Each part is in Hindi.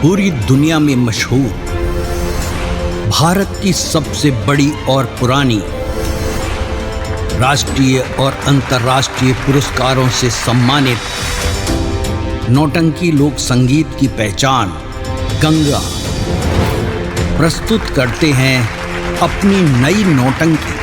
पूरी दुनिया में मशहूर, भारत की सबसे बड़ी और पुरानी, राष्ट्रीय और अंतर्राष्ट्रीय पुरस्कारों से सम्मानित नौटंकी लोक संगीत की पहचान गंगा प्रस्तुत करते हैं अपनी नई नौटंकी।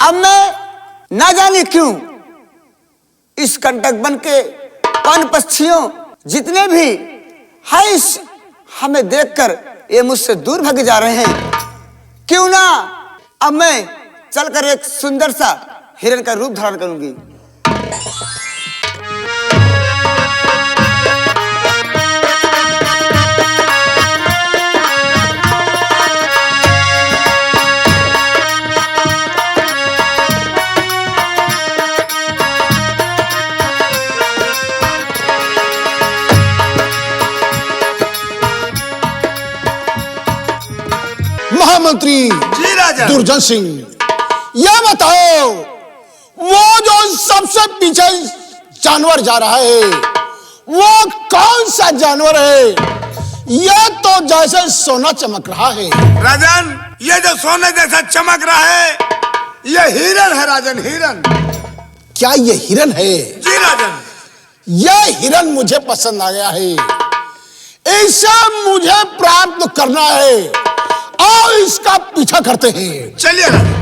अब मैं ना जाने क्यों इस कंटक बन के पान पक्षियों जितने भी है हमें देखकर ये मुझसे दूर भागे जा रहे हैं। क्यों ना अब मैं चलकर एक सुंदर सा हिरण का रूप धारण करूंगी। महामंत्री जी राजा। दुर्जन सिंह, यह बताओ वो जो सबसे पीछे जानवर जा रहा है वो कौन सा जानवर है? यह तो जैसे सोना चमक रहा है। राजन, ये जो सोने जैसा चमक रहा है ये हिरन है राजन, हिरन। क्या ये हिरन है? जी राजन। यह हिरन मुझे पसंद आ गया है, इसे मुझे प्राप्त करना है और इसका पीछा करते हैं। चलिए राजन।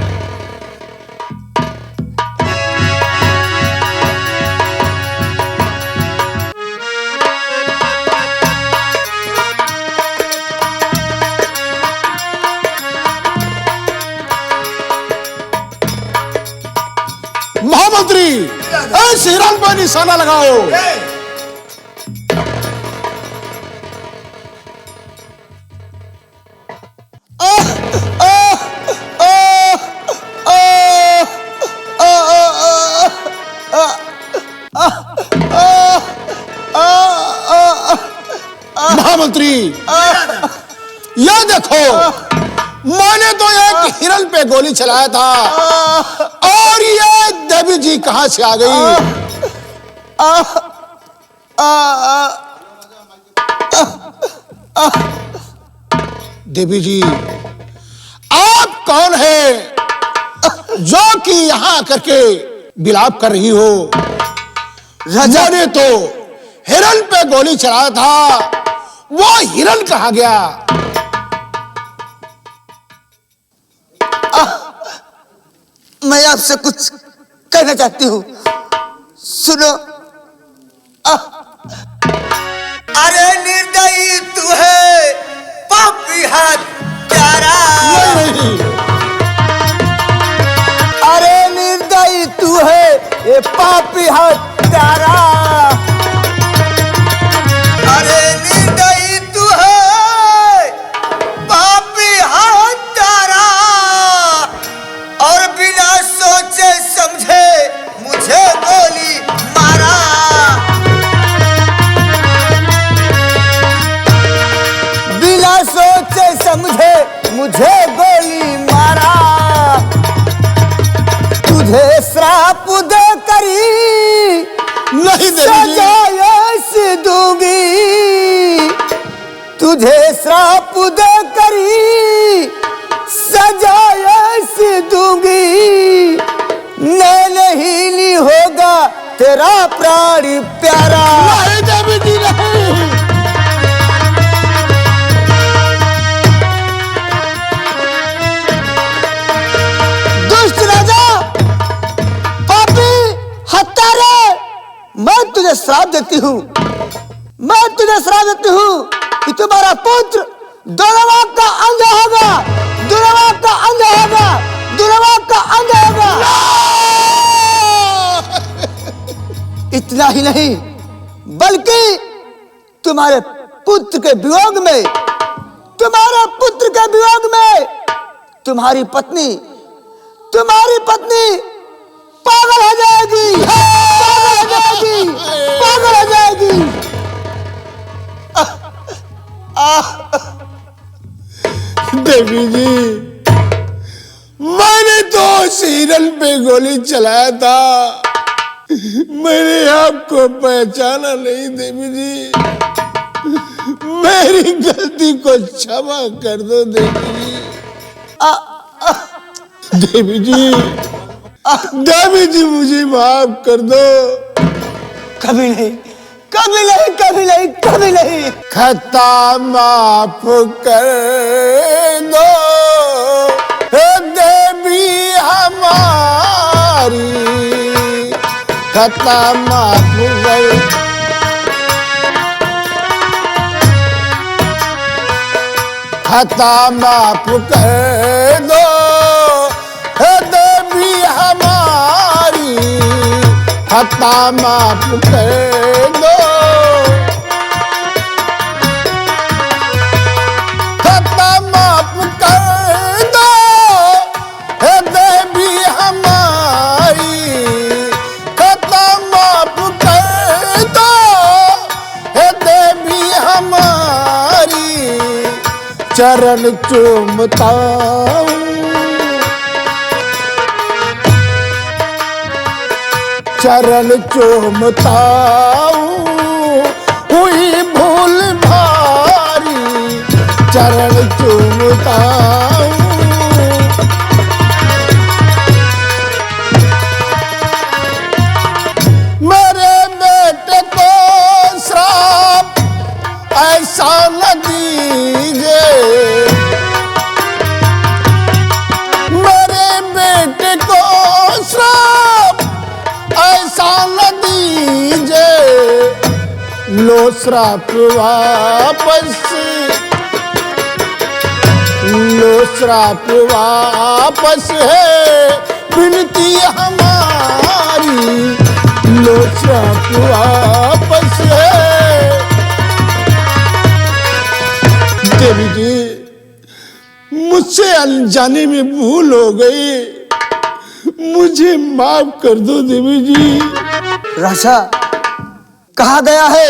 महामंत्री, इस हिरन पर निशाना लगाओ। महामंत्री, यह देखो, मैंने तो एक हिरन पे गोली चलाया था और ये देवी जी कहां से आ गई? देवी जी, आप कौन है जो कि यहां करके विलाप कर रही हो? राजा ने तो हिरन पे गोली चलाया था, वो हिरन कहां गया? मैं आपसे कुछ कहना चाहती हूँ, सुनो। अरे निर्दयी तू है, पापी हत्यारा। नहीं। अरे निर्दयी तू है, ये पापी हत्यारा। अरे निर्दयी तू है, पापी हत्यारा, और बिना सोचे समझे मुझे गोली मारा। बिना सोचे समझे मुझे गोली मारा। तुझे श्राप दे करी नहीं सजा ऐसी दूंगी। तुझे श्राप दे करी सजा ऐसी दूंगी। नहीं होगा तेरा प्राण प्यारा। नहीं देवी जी, नहीं। दुष्ट राजा श्राप देती हूँ, मैं तुझे श्राप देती हूँ कि तुम्हारा पुत्र दुर्वा का अंध होगा, दुर्वा का अंध होगा, दुर्वा का अंध होगा। इतना ही नहीं बल्कि तुम्हारे पुत्र के वियोग में, तुम्हारे पुत्र के वियोग में तुम्हारी पत्नी पागल हो जाएगी, पागल हो जाएगी, पागल हो जाएगी। देवी जी, मैंने तो सीरन पे गोली चलाया था, मैंने आपको पहचाना नहीं। देवी जी, मेरी गलती को क्षमा कर दो देवी जी। देवी जी, देवी जी, मुझे माफ कर दो। कभी नहीं, कभी नहीं, कभी नहीं, कभी नहीं। खता माफ कर दो हे देवी हमारी, खता माफ कर, खता माफ कर दो हे देवी हमारी, खता माफ कर दो, खता माफ कर दो हे देवी हमारी, खता माफ कर दो हे देवी हमारी। चरण चूमता हूँ, चरण चूमता हूँ, हुई भूल भारी, चरण चूमता हूँ। मेरे बेटे को श्राप ऐसा न दीजिए, मेरे बेटे को श्राप ऐसा न दीजिए, लो श्राप वापस, लो श्राप वापस है विनती हमारी, लो श्राप वापस है। देवी जी, मुझसे अनजाने में भूल हो गई, मुझे माफ कर दो देवी जी। राजा, कहा गया है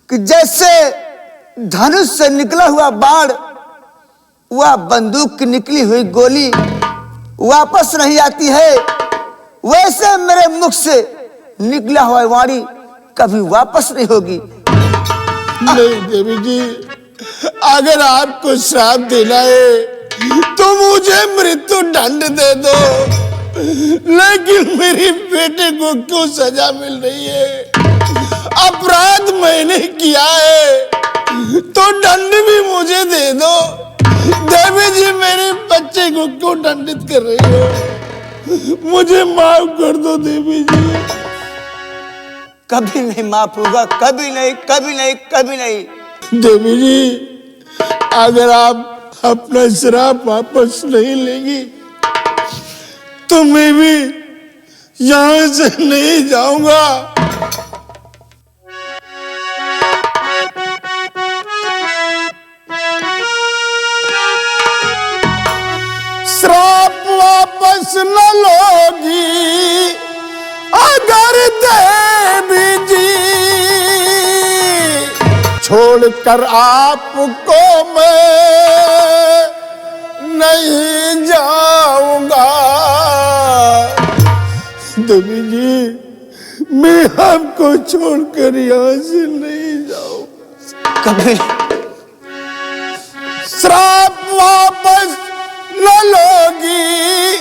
कि जैसे धनुष से निकला हुआ बाण, वह बंदूक की निकली हुई गोली वापस नहीं आती है, वैसे मेरे मुख से निकला हुआ वाणी कभी वापस नहीं होगी। नहीं देवी जी, अगर आपको श्राप देना है तो मुझे मृत्यु दंड दे दो, लेकिन मेरे बेटे को क्यों सजा मिल रही है? अपराध मैंने किया है तो दंड भी मुझे दे दो। देवी जी, मेरे बच्चे को क्यों दंडित कर रही हो? मुझे माफ कर दो देवी जी। कभी नहीं माफ होगा, कभी नहीं, कभी नहीं, कभी नहीं। देवी जी, अगर आप अपना श्राप वापस नहीं लेंगी तो मैं भी यहां से नहीं जाऊंगा। श्राप वापस न लोगी अगर देवी जी, छोड़कर आपको मैं नहीं जाऊंगा। देवी जी, मैं आपको छोड़कर यहाँ से नहीं जाऊंगा। कभी श्राप वापस न लोगी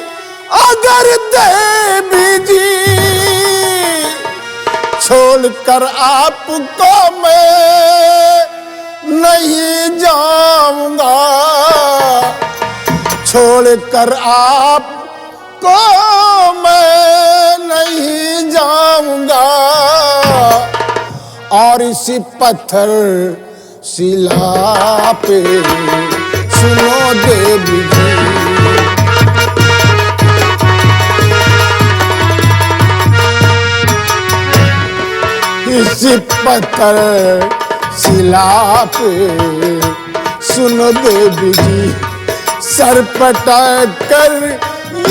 अगर देवी जी, छोड़कर आपको मैं नहीं जाऊंगा। छोड़कर आपको मैं नहीं जाऊंगा। और इसी पत्थर शिला पे सुनो देवी जी। इसी पत्थर शिला पे सुनो देवी जी, सर पटक कर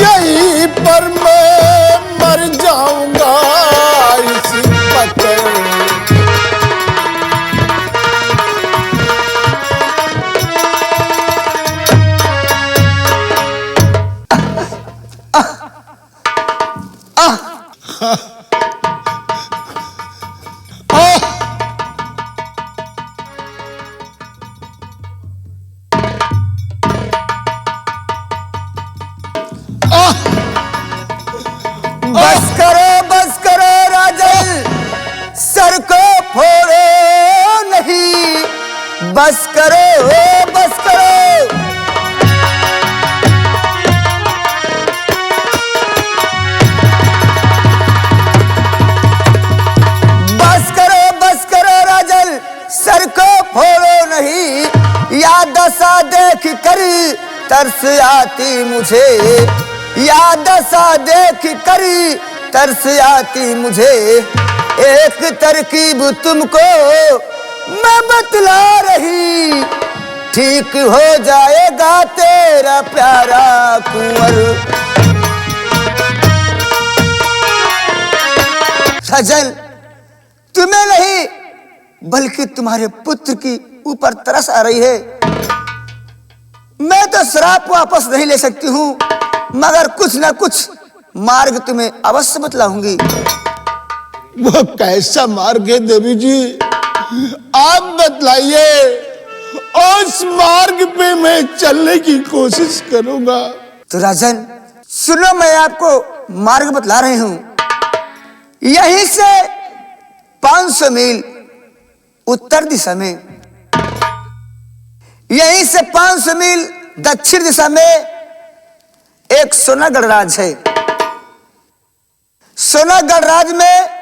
यहीं पर मैं मर जाऊंगा। इसी पत्थर बस करो राजन, सर को फोड़ो नहीं। बस करो, बस करो। बस करो राजन, सर को फोड़ो नहीं। या दशा देख कर तरस आती मुझे, या दशा देख कर तरस आती मुझे। एक तरकीब तुमको मैं बतला रही, ठीक हो जाएगा तेरा प्यारा कुंवर। सजन, तुम्हें नहीं बल्कि तुम्हारे पुत्र की ऊपर तरस आ रही है। मैं तो श्राप वापस नहीं ले सकती हूँ, मगर कुछ न कुछ मार्ग तुम्हें अवश्य बतलाऊंगी। वो कैसा मार्ग है देवी जी, आप बतलाइए। उस मार्ग पे मैं चलने की कोशिश करूंगा। तो राजन सुनो, मैं आपको मार्ग बतला रही हूं। यहीं से 500 मील उत्तर दिशा में, यहीं से 500 मील दक्षिण दिशा में एक सोनागढ़ राज है। सोनागढ़ राज में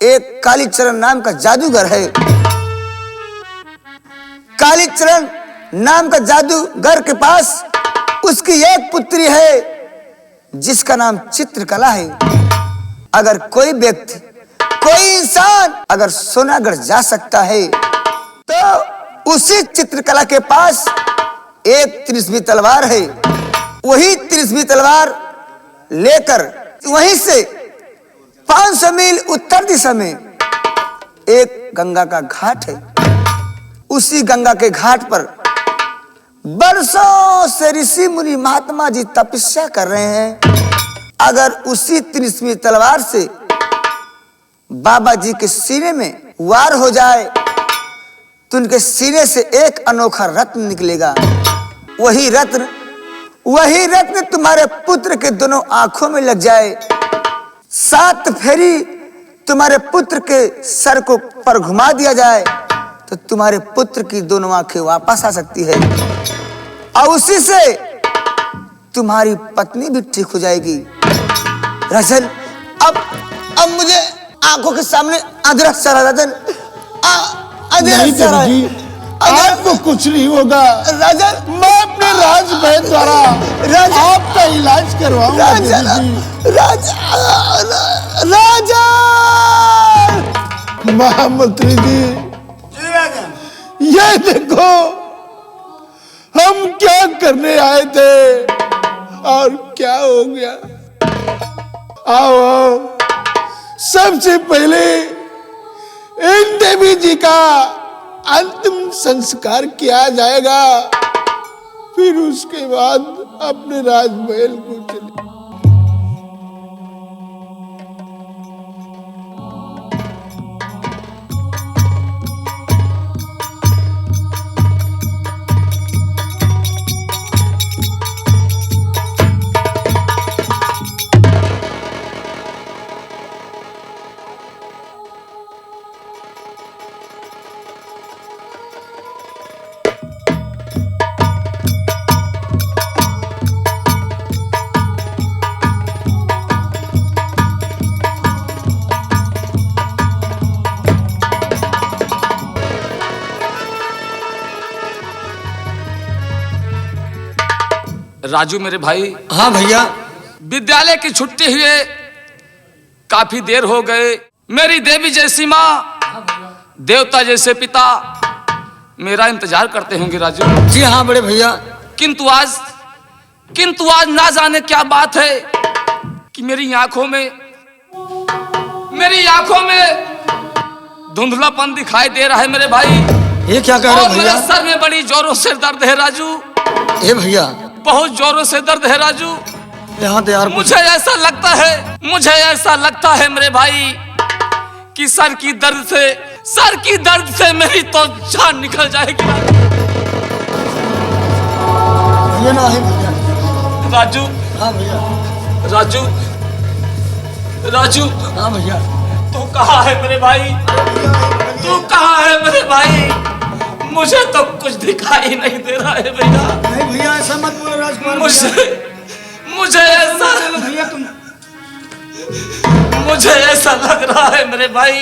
एक कालीचरण नाम का जादूगर है। कालीचरण नाम का जादूगर के पास उसकी एक पुत्री है जिसका नाम चित्रकला है। अगर कोई व्यक्ति, कोई इंसान अगर सोनागढ़ जा सकता है तो उसी चित्रकला के पास एक त्रिशूली तलवार है। वही त्रिशूली तलवार लेकर वहीं से 500 मील उत्तर दिशा में एक गंगा का घाट है। उसी गंगा के घाट पर बरसों से ऋषि मुनि महात्मा जी तपस्या कर रहे हैं। अगर उसी त्रिशूली तलवार से बाबा जी के सीने में वार हो जाए तो उनके सीने से एक अनोखा रत्न निकलेगा। वही रत्न तुम्हारे पुत्र के दोनों आंखों में लग जाए, 7 फेरी तुम्हारे पुत्र के सर को पर घुमा दिया जाए तो तुम्हारे पुत्र की दोनों आंखें वापस आ सकती है और उसी से तुम्हारी पत्नी भी ठीक हो जाएगी। राजन, अब मुझे आंखों के सामने अंधेरा चला। राजन, नहीं देवी जी, आपको कुछ नहीं होगा। राजन, मैं अपने राजमहल द्वारा आपका इलाज करवाऊंगा। महामंत्री जी, ये देखो हम क्या करने आए थे और क्या हो गया। आओ, सबसे पहले इन देवी जी का अंतिम संस्कार किया जाएगा, फिर उसके बाद अपने राजमहल को चले। राजू मेरे भाई, हाँ भैया। विद्यालय की छुट्टी हुए काफी देर हो गए। मेरी देवी जैसी माँ, देवता जैसे पिता मेरा इंतजार करते होंगे राजू। जी हाँ बड़े भैया। किंतु आज ना जाने क्या बात है कि मेरी आंखों में धुंधलापन दिखाई दे रहा है मेरे भाई। ये क्या कह रहे और हो मेरे भैया? सर में बड़ी जोरों से दर्द है राजू, ए भैया, बहुत जोरों से दर्द है राजू। यहाँ तो यार मुझे ऐसा लगता है मेरे भाई कि सर की दर्द से मेरी तो जान निकल जाएगी ये ना है भैया। राजू। हाँ भैया। राजू हाँ भैया। तू कहाँ है मेरे भाई? मुझे तो कुछ दिखाई नहीं दे रहा है भैया। नहीं भैया ऐसा मत बोलो राजकुमार। मुझे ऐसा लग रहा है मेरे भाई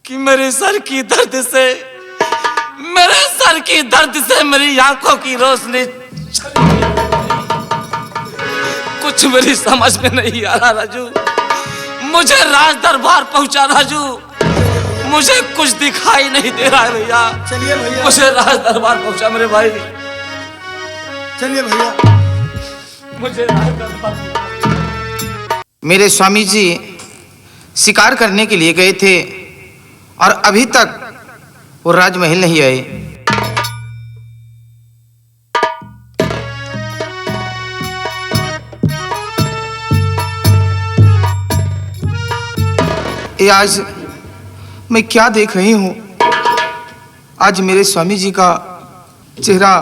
कि मेरे सर की दर्द से मेरी आंखों की रोशनी कुछ मेरी समझ में नहीं आ रहा राजू। मुझे राज दरबार पहुंचा राजू, मुझे कुछ दिखाई नहीं दे रहा है भैया। चलिए भैया, मुझे राज दरबार पहुंचा मेरे भाई। चलिए भैया। मुझे राज दरबार। मेरे स्वामी जी शिकार करने के लिए गए थे और अभी तक वो राजमहल नहीं आए। ये आज मैं क्या देख रही हूँ? आज मेरे स्वामी जी का चेहरा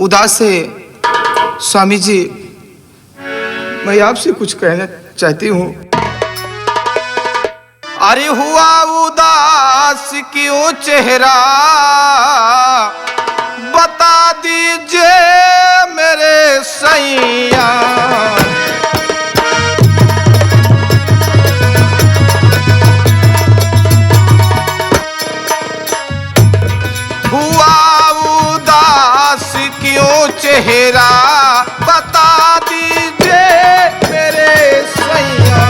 उदास है। स्वामी जी, मैं आपसे कुछ कहना चाहती हूँ। अरे हुआ उदास क्यों चेहरा, बता दीजिए मेरे सैया। हुआ उदास क्यों चेहरा, बता दीजिए मेरे सैया।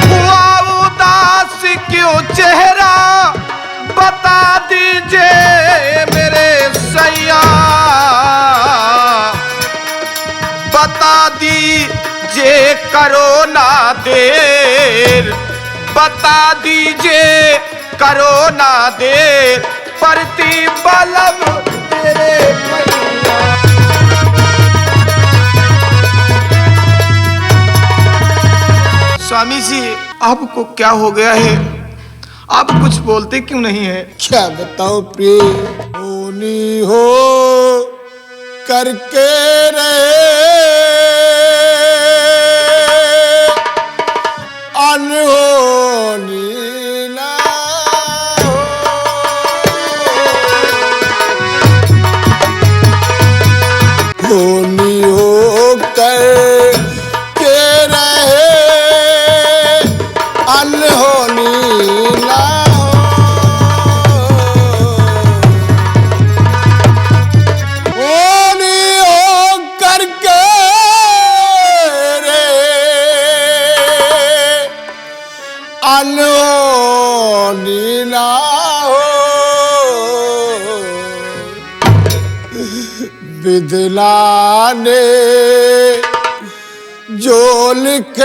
हुआ उदास क्यों चेहरा, बता दीजिए मेरे सैया। बता दीजिए करो ना देर, बता दीजिए करो ना देर, प्रतिबलम तेरे मैया। स्वामी जी, आपको क्या हो गया है? आप कुछ बोलते क्यों नहीं है? क्या बताओ प्रिय, होनी हो करके रहे, अनहोनी ना हो। होनी हो करके रहे, अनहोनी ना हो। होनी हो करके रे, अनहोनी ना हो। विधना ने जो लिख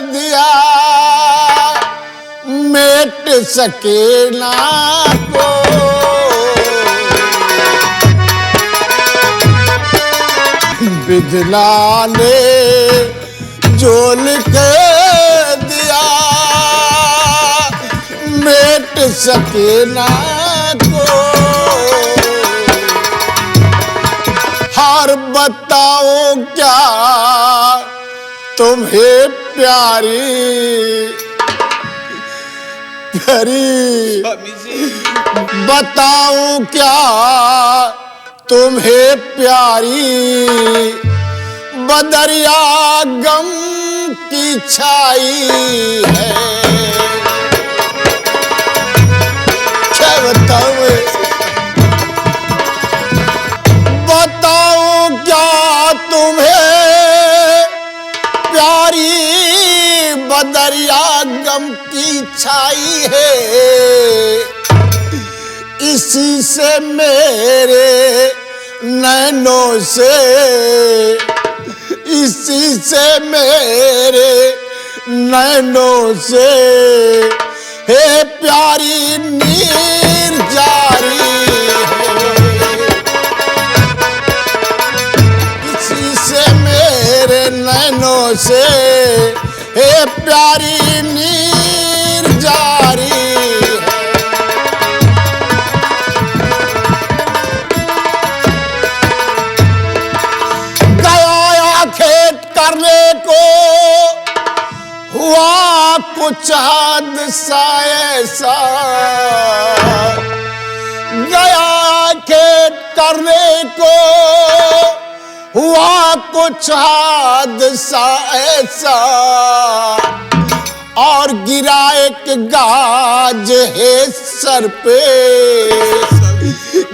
दिया, मेट सके ना को। विधना ने जो लिख दिया, मेट सके ना को। हार बताओ क्या तुम्हें प्यारी प्यारी, बताऊं क्या तुम्हें प्यारी, बदरिया गम की छाई है। बताऊं बताऊं क्या तुम्हें प्यारी बदरिया गम की छाई है, इसी से मेरे नैनों से, इसी से मेरे नैनों से हे प्यारी नीर जारी है, इसी से मेरे नैनों से हे प्यारी नीर जारी है। गया खेत करने को हुआ कुछ हादसा ऐसा, गया खेत करने को हुआ कुछ हादसा ऐसा, और गिरा एक गाज है सर पे,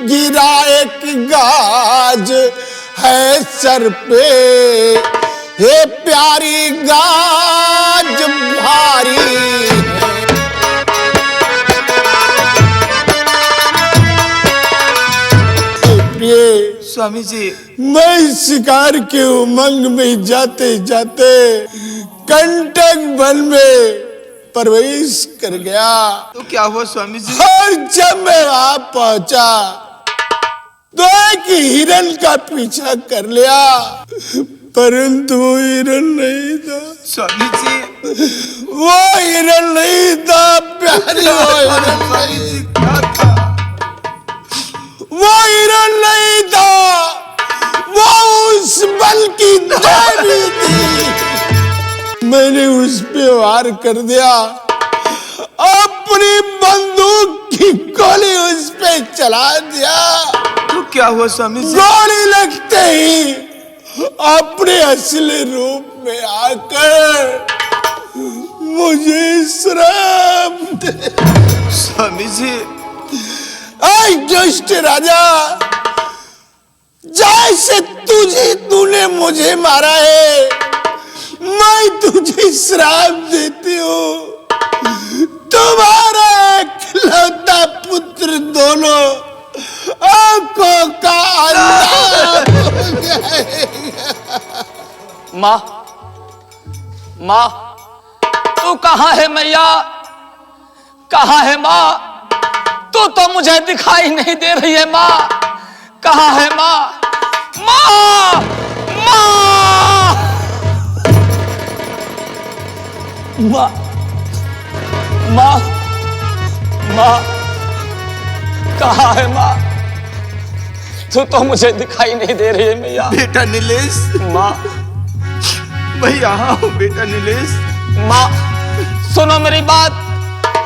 गिरा एक गाज है सर पे, हे प्यारी गाज भारी है। प्रिय स्वामी जी, मैं शिकार के उमंग में जाते जाते कंटक वन में प्रवेश कर गया। तो क्या हुआ स्वामी जी? और जब मैं वहां पहुंचा तो एक हिरन का पीछा कर लिया, परंतु वो हिरन नहीं था। स्वामी जी, वो हिरन नहीं था प्यारी, वो हिरन स्वामी जी क्या था? वो हिरन नहीं था, वो उस बल की देवी थी। मैंने उस पे वार कर दिया, अपनी बंदूक की गोली उस पे चला दिया। तो क्या हुआ स्वामी जी? गोली लगते ही अपने असली रूप में आकर मुझे श्राप दे। स्वामी जी, ऐ दुष्ट राजा, जैसे तूने मुझे मारा है, मैं तुझे श्राप देती हूँ। तुम्हारा इकलौता पुत्र दोनों आंखों का अंधा हो जाएगा। माँ, माँ, तू कहाँ है मैया? कहाँ है माँ? तू तो मुझे दिखाई नहीं दे रही है माँ। कहाँ है माँ? माँ, माँ, माँ, माँ, माँ, कहाँ है माँ? तू तो मुझे दिखाई नहीं दे रही है मैया। बेटा नीलेश, माँ, मैं यहाँ हूँ बेटा नीलेश। माँ, सुनो मेरी बात,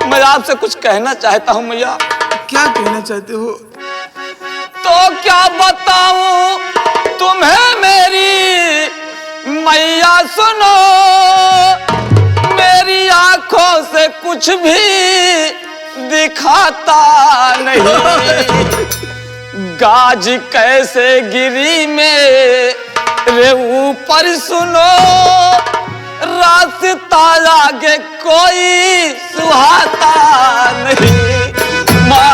मैं आपसे कुछ कहना चाहता हूँ मैया। क्या कहना चाहते हो? तो क्या बताऊं तुम्हें मेरी मैया, सुनो मेरी आंखों से कुछ भी दिखाता नहीं। गाज कैसे गिरी मेरे ऊपर, सुनो रास्ता आगे कोई सुहाता नहीं। माँ,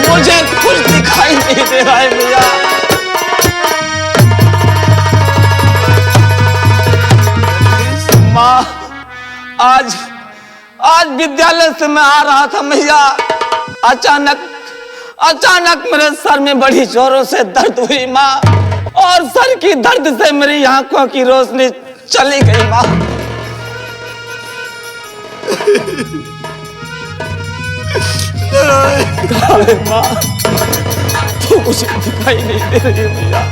मुझे कुछ दिखाई नहीं दे रहा है भैया। माँ, आज विद्यालय से मैं आ रहा था मैया, अचानक मेरे सर में बड़ी जोरों से दर्द हुई माँ, और सर की दर्द से मेरी आंखों की रोशनी चली गई माँ। माँ, तू मुझे दिखाई नहीं दे रही भैया।